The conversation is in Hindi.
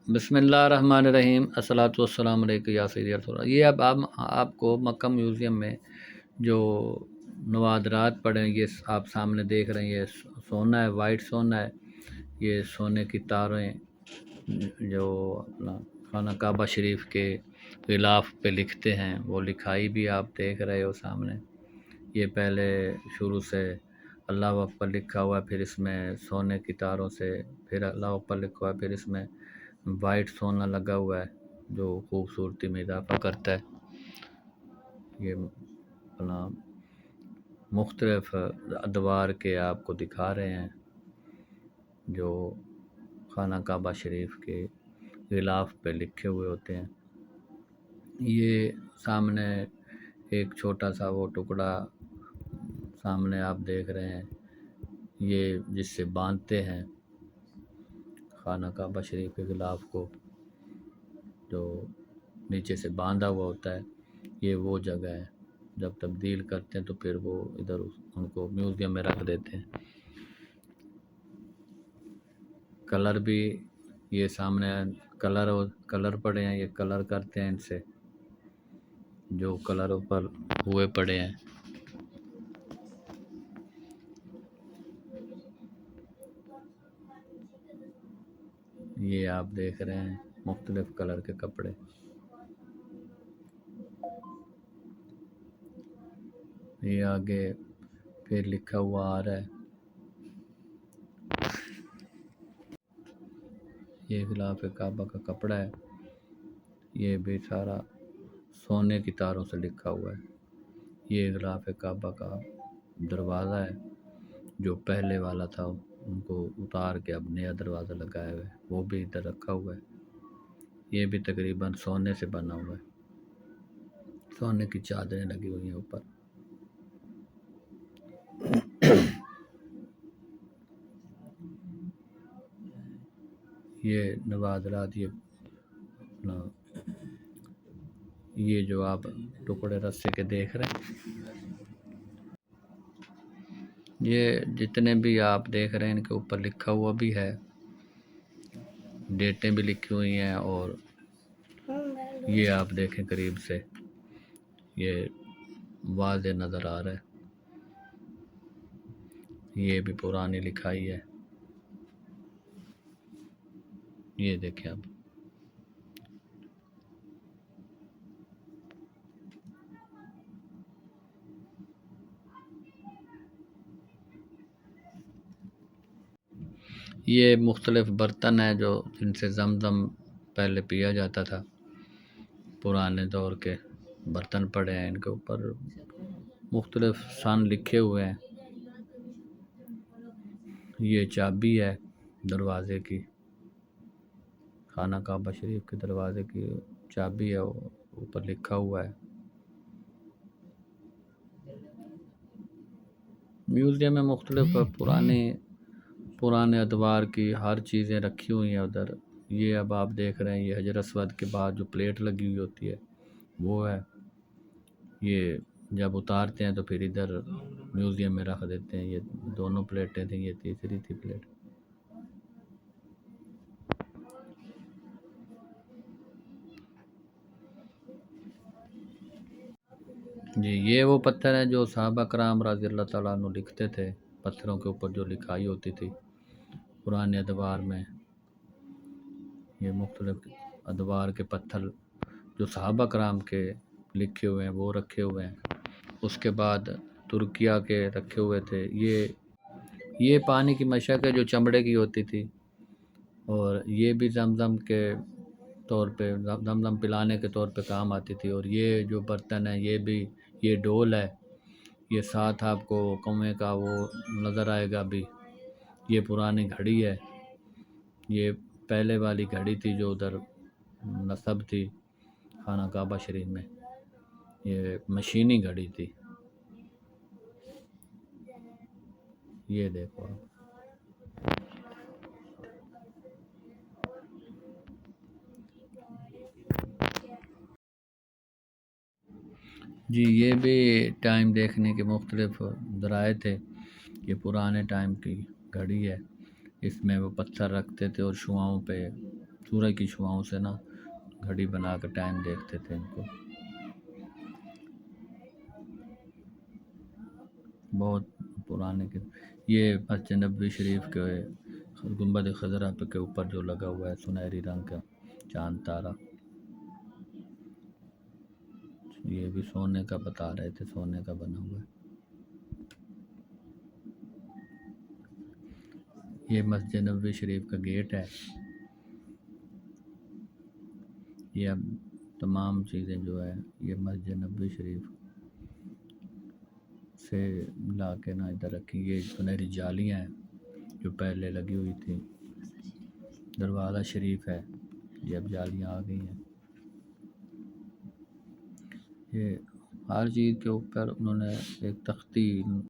बिस्मिल्लाहिर्रहमानिर्रहीम अस्सलातु वस्सलामु अलैका या सय्यदी या रसूल। ये अब आपको मक्का म्यूज़ियम में जो नवादरात पड़े हैं, ये आप सामने देख रहे हैं। ये सोना है, वाइट सोना है। ये सोने की तारें जो अपना खाना काबा शरीफ के गिलाफ पे लिखते हैं, वो लिखाई भी आप देख रहे हो सामने। ये पहले शुरू से अल्लाह अकबर लिखा हुआ है, फिर इसमें सोने की तारों से फिर अल्लाह अकबर लिखा हुआ है, फिर इसमें वाइट सोना लगा हुआ है जो खूबसूरती में इजाफा करता है। ये अपना मुख्तलिफ अदवार के आपको दिखा रहे हैं जो खाना काबा शरीफ के गिलाफ पे लिखे हुए होते हैं। ये सामने एक छोटा सा वो टुकड़ा सामने आप देख रहे हैं, ये जिससे बांधते हैं खाना काबा शरीफ के गिलाफ को, जो नीचे से बांधा हुआ होता है। ये वो जगह है, जब तब्दील करते हैं तो फिर वो इधर उनको म्यूज़ियम में रख देते हैं। कलर भी ये सामने कलर पड़े हैं, ये कलर करते हैं इनसे, जो कलर ऊपर हुए पड़े हैं। ये आप देख रहे हैं मुख्तलिफ कलर के कपड़े। ये आगे फिर लिखा हुआ आ रहा है। ये गिलाफ काबा का कपड़ा है। ये भी सारा सोने की तारों से लिखा हुआ है। ये गिलाफ काबा का दरवाज़ा है, जो पहले वाला था उनको उतार के अब नया दरवाज़ा लगाया हुआ है, वो भी इधर रखा हुआ है। ये भी तकरीबन सोने से बना हुआ है, सोने की चादरें लगी हुई हैं ऊपर। ये नवादरात, ये जो आप टुकड़े रस्से के देख रहे हैं, ये जितने भी आप देख रहे हैं इनके ऊपर लिखा हुआ भी है, डेटें भी लिखी हुई हैं। और ये आप देखें करीब से, ये वाज़े नज़र आ रहा है। ये भी पुरानी लिखाई है, ये देखें आप। ये मुख्तलिफ बर्तन हैं जो जिनसे ज़मज़म पहले पिया जाता था। पुराने दौर के बर्तन पड़े हैं, इनके ऊपर मुख्तलिफ सन लिखे हुए हैं। ये चाबी है दरवाज़े की, खाना काबा शरीफ के दरवाज़े की चाबी है, वो ऊपर लिखा हुआ है। म्यूज़ियम में मुख्तलिफ पुराने अदवार की हर चीज़ें रखी हुई हैं उधर। ये अब आप देख रहे हैं, ये हजर अस्वद के बाद जो प्लेट लगी हुई होती है वो है। ये जब उतारते हैं तो फिर इधर म्यूज़ियम में रख देते हैं। ये दोनों प्लेटें थी, ये तीसरी थी प्लेट। जी, ये वो पत्थर है जो सहाबा कराम रज़ी अल्लाह तआला अन्हु लिखते थे। पत्थरों के ऊपर जो लिखाई होती थी पुराने अदवार में, ये मुख्तलिफ अदवार के पत्थर जो सहाबा कराम के लिखे हुए हैं वो रखे हुए हैं। उसके बाद तुर्किया के रखे हुए थे। ये पानी की मशक है जो चमड़े की होती थी, और ये भी ज़मज़म के तौर पे, ज़मज़म पिलाने के तौर पे काम आती थी। और ये जो बर्तन है, ये भी, ये डोल है। ये साथ आपको कौवे का वो नज़र आएगा अभी। ये पुरानी घड़ी है, ये पहले वाली घड़ी थी जो उधर नस्ब थी खाना काबा शरीफ में। ये मशीनी घड़ी थी, ये देखो आप। जी, ये भी टाइम देखने के मुख्तलिफ ज़राए थे। ये पुराने टाइम की घड़ी है, इसमें वो पत्थर रखते थे और शुआओं पे सूरज की छुआओं से ना घड़ी बना कर टाइम देखते थे इनको। बहुत पुराने के ये मस्जिद नबवी शरीफ के गुंबद खजरा पे के ऊपर जो लगा हुआ है सुनहरी रंग का चांद तारा, ये भी सोने का बता रहे थे, सोने का बना हुआ है। ये मस्जिद नबवी शरीफ का गेट है। ये अब तमाम चीज़ें जो है ये मस्जिद नबवी शरीफ से ला के ना इधर रखी। ये सुनहरी जालियाँ हैं जो पहले लगी हुई थी। दरवाज़ा शरीफ है, ये अब जालियाँ आ गई हैं। ये हर चीज़ के ऊपर उन्होंने एक तख्ती